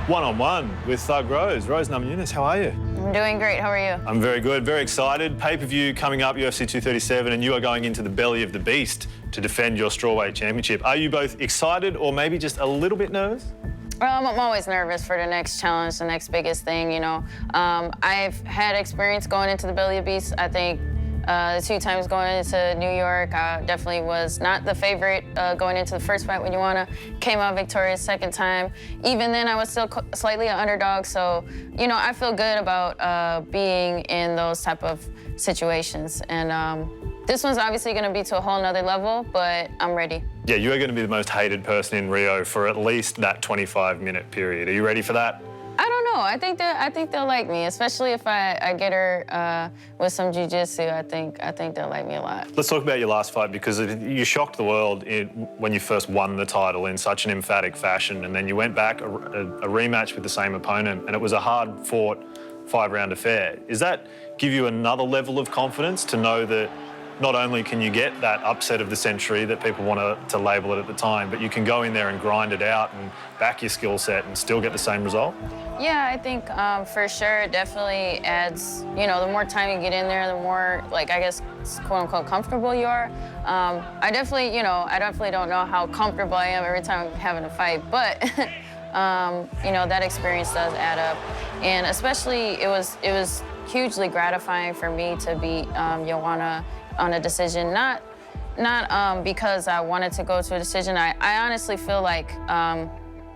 One-on-one with Rose Namajunas. How are you? I'm doing great. How are you? I'm very good, very excited. Pay-per-view coming up, UFC 237, and you are going into the belly of the beast to defend your Strawweight championship. Are you both excited or maybe just a little bit nervous? I'm always nervous for the next challenge, the next biggest thing, you know. I've had experience going into the belly of the beast. I think the 2 times going into New York, I definitely was not the favorite going into the first fight when Joanna came out victorious second time. Even then, I was still slightly an underdog, so, you know, I feel good about being in those type of situations. And this one's obviously going to be to a whole nother level, but I'm ready. Yeah, you are going to be the most hated person in Rio for at least that 25-minute period. Are you ready for that? I don't know. I think they'll like me, especially if I get her with some jiu-jitsu. I think they'll like me a lot. Let's talk about your last fight, because you shocked the world when you first won the title in such an emphatic fashion, and then you went back a rematch with the same opponent, and it was a hard-fought 5-round affair. Does that give you another level of confidence to know that not only can you get that upset of the century that people want to label it at the time, but you can go in there and grind it out and back your skill set and still get the same result? Yeah, I think for sure it definitely adds, you know, the more time you get in there, the more, like, I guess, quote unquote, comfortable you are. I definitely don't know how comfortable I am every time I'm having a fight, but you know, that experience does add up. And especially it was hugely gratifying for me to beat Joanna on a decision, not because I wanted to go to a decision. I honestly feel like,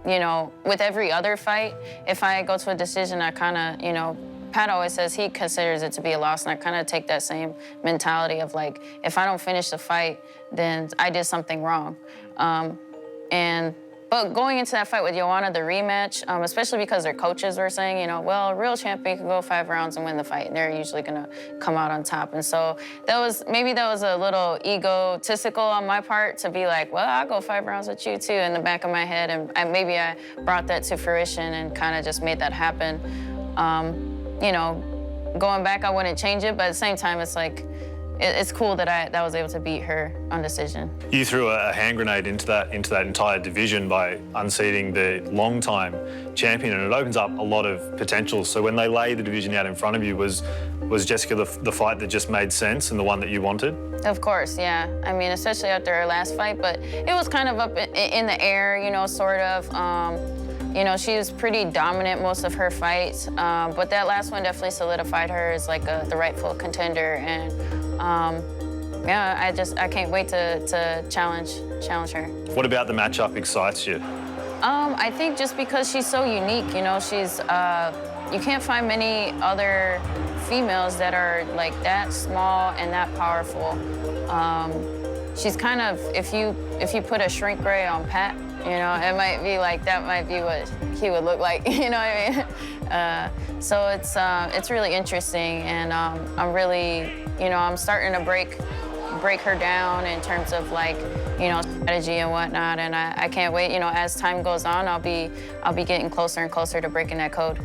you know, with every other fight, if I go to a decision, I kind of, you know, Pat always says he considers it to be a loss, and I kind of take that same mentality of, like, if I don't finish the fight, then I did something wrong. But going into that fight with Joanna, the rematch, especially because their coaches were saying, you know, well, a real champion can go 5 rounds and win the fight, and they're usually gonna come out on top. And so maybe that was a little egotistical on my part to be like, well, I'll go 5 rounds with you too, in the back of my head, and maybe I brought that to fruition and kind of just made that happen. You know, going back, I wouldn't change it, but at the same time, it's like, it's cool that I was able to beat her on decision. You threw a hand grenade into that entire division by unseating the long-time champion, and it opens up a lot of potential. So when they lay the division out in front of you, was Jessica the fight that just made sense and the one that you wanted? Of course, yeah. I mean, especially after her last fight, but it was kind of up in the air, you know, sort of. You know, she was pretty dominant most of her fights, but that last one definitely solidified her as like the rightful contender. And yeah, I can't wait to challenge her. What about the matchup excites you? I think just because she's so unique, you know, she's you can't find many other females that are like that small and that powerful. She's kind of, if you put a shrink ray on Pat, you know, it might be like, that might be what he would look like, you know what I mean? So it's really interesting, and I'm really, you know, I'm starting to break her down in terms of, like, you know, strategy and whatnot, and I can't wait. You know, as time goes on, I'll be getting closer and closer to breaking that code.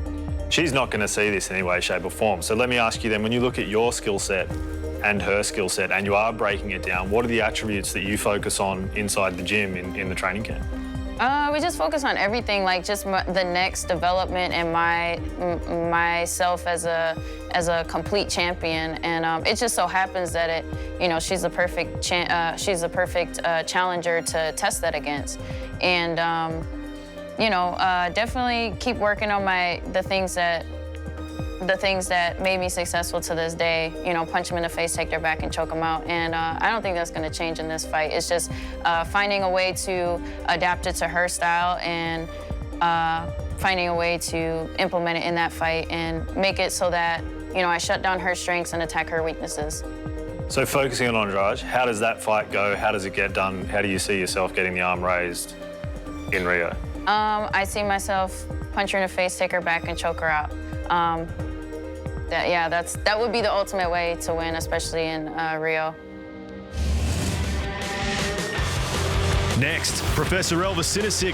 She's not going to see this in any way, shape or form. So let me ask you then, when you look at your skill set and her skill set, and you are breaking it down, what are the attributes that you focus on inside the gym in the training camp? We just focus on everything, like just the next development and myself as a complete champion. And it just so happens that you know, she's the perfect challenger to test that against. And you know, definitely keep working on the things that made me successful to this day. You know, punch them in the face, take their back, and choke them out. And I don't think that's going to change in this fight. It's just finding a way to adapt it to her style, and finding a way to implement it in that fight and make it so that, you know, I shut down her strengths and attack her weaknesses. So focusing on Andrade, how does that fight go? How does it get done? How do you see yourself getting the arm raised in Rio? I see myself punch her in the face, take her back, and choke her out. That would be the ultimate way to win, especially in Rio. Next, Professor Elvis Sinisic